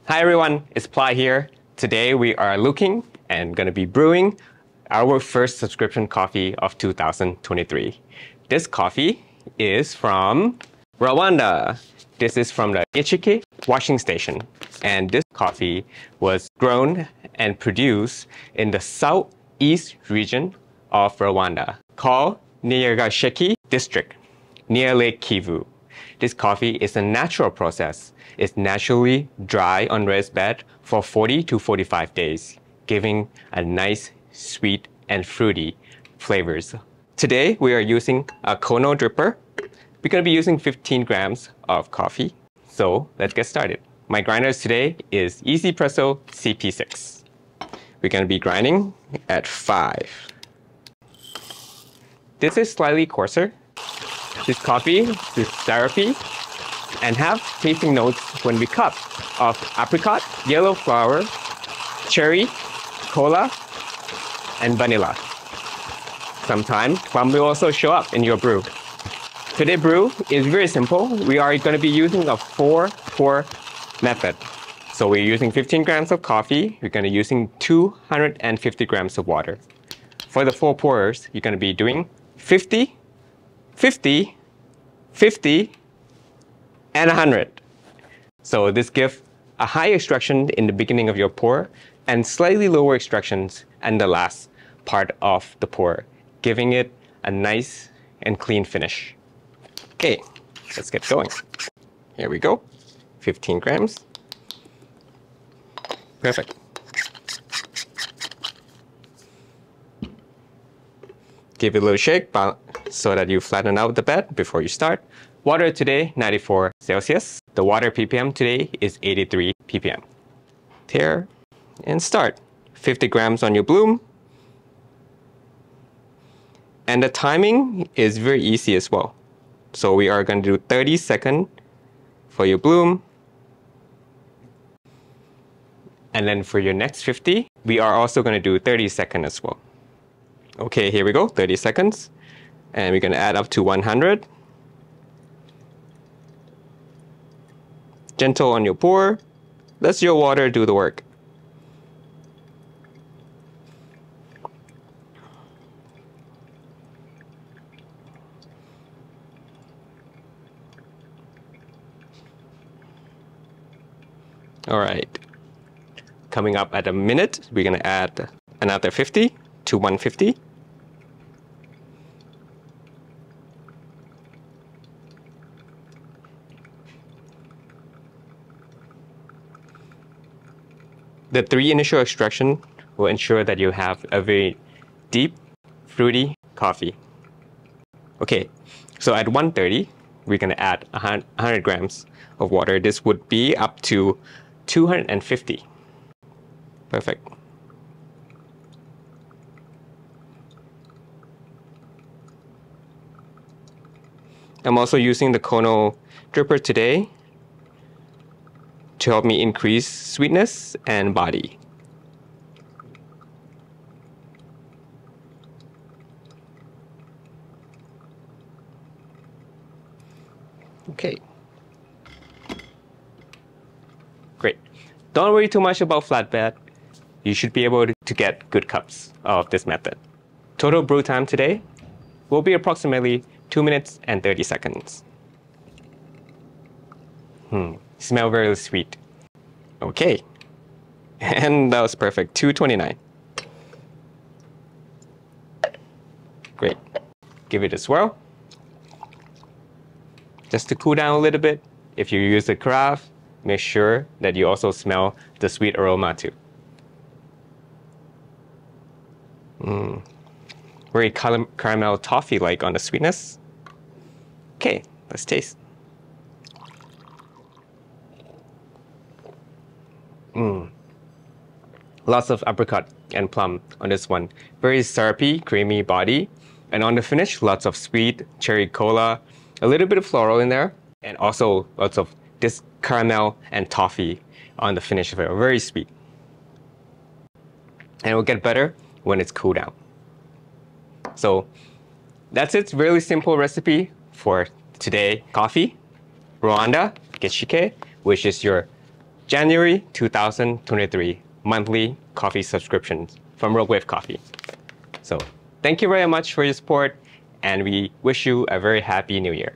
Hi everyone, it's Ply here. Today we are looking and going to be brewing our first subscription coffee of 2023. This coffee is from Rwanda. This is from the Gisheke washing station. And this coffee was grown and produced in the southeast region of Rwanda, called Gisheke district, near Lake Kivu. This coffee is a natural process. It's naturally dry on raised bed for 40 to 45 days, giving a nice, sweet, and fruity flavors. Today, we are using a Kono dripper. We're going to be using 15 grams of coffee. So let's get started. My grinders today is Easy Presso ZP6. We're going to be grinding at 5. This is slightly coarser. This coffee is syrupy and have tasting notes when we cup of apricot, yellow flower, cherry, cola, and vanilla. Sometimes plum will also show up in your brew. Today's brew is very simple. We are going to be using a 4-pour method. So we're using 15 grams of coffee. We're going to be using 250 grams of water. For the 4 pours, you're going to be doing 50, 50, 50, and 100. So this gives a high extraction in the beginning of your pour and slightly lower extractions in the last part of the pour, giving it a nice and clean finish. Okay, let's get going. Here we go, 15 grams. Perfect. Give it a little shake so that you flatten out the bed before you start. Water today, 94 Celsius. The water ppm today is 83 ppm. Tear and start. 50 grams on your bloom. And the timing is very easy as well. So we are going to do 30 seconds for your bloom. And then for your next 50, we are also going to do 30 seconds as well. Okay, here we go, 30 seconds. And we're going to add up to 100. Gentle on your pour. Let your water do the work. All right. Coming up at a minute, we're going to add another 50 to 150. The 3 initial extraction will ensure that you have a very deep, fruity coffee. Okay, so at 130, we're going to add 100 grams of water. This would be up to 250. Perfect. I'm also using the Kono dripper today to help me increase sweetness and body. Okay. Great. Don't worry too much about flatbed. You should be able to get good cups of this method. Total brew time today will be approximately 2 minutes and 30 seconds. Smell very sweet. Okay. And that was perfect, 229. Great. Give it a swirl. Just to cool down a little bit. If you use the carafe, make sure that you also smell the sweet aroma too. Very caramel toffee-like on the sweetness. Okay, let's taste. Lots of apricot and plum on this one. Very syrupy, creamy body. And on the finish, lots of sweet cherry cola, a little bit of floral in there, and also lots of this caramel and toffee on the finish of it. Very sweet. And it will get better when it's cooled down. So that's it. Really simple recipe for today. Coffee, Rwanda Gisheke, which is your January 2023 monthly coffee subscriptions from Rogue Wave Coffee. So thank you very much for your support, and we wish you a very happy new year.